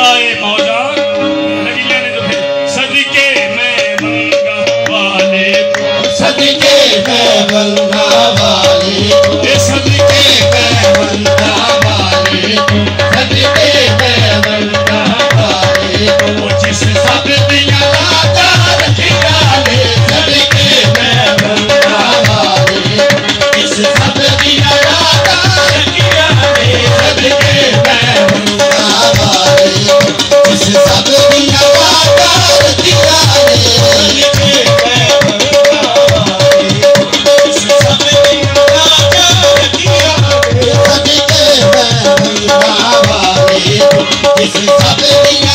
गाए मौला नगीना ने तो फिर सदके मैं मंगा वाले सदके मैं मंगा वाले सदके मैं मंगा वाले सदके मैं मंगा वाले जिस सब दिया लाता रखिया ले सदके मैं मंगा वाले इस सब दिया लाता रखिया ले सदके मैं मंगा वाले इस सब दिया लाता रखिया ले सदके मैं मंगा वाले इस सब दिया लाता रखिया ले सदके मैं मंगा वाले इस सब दिया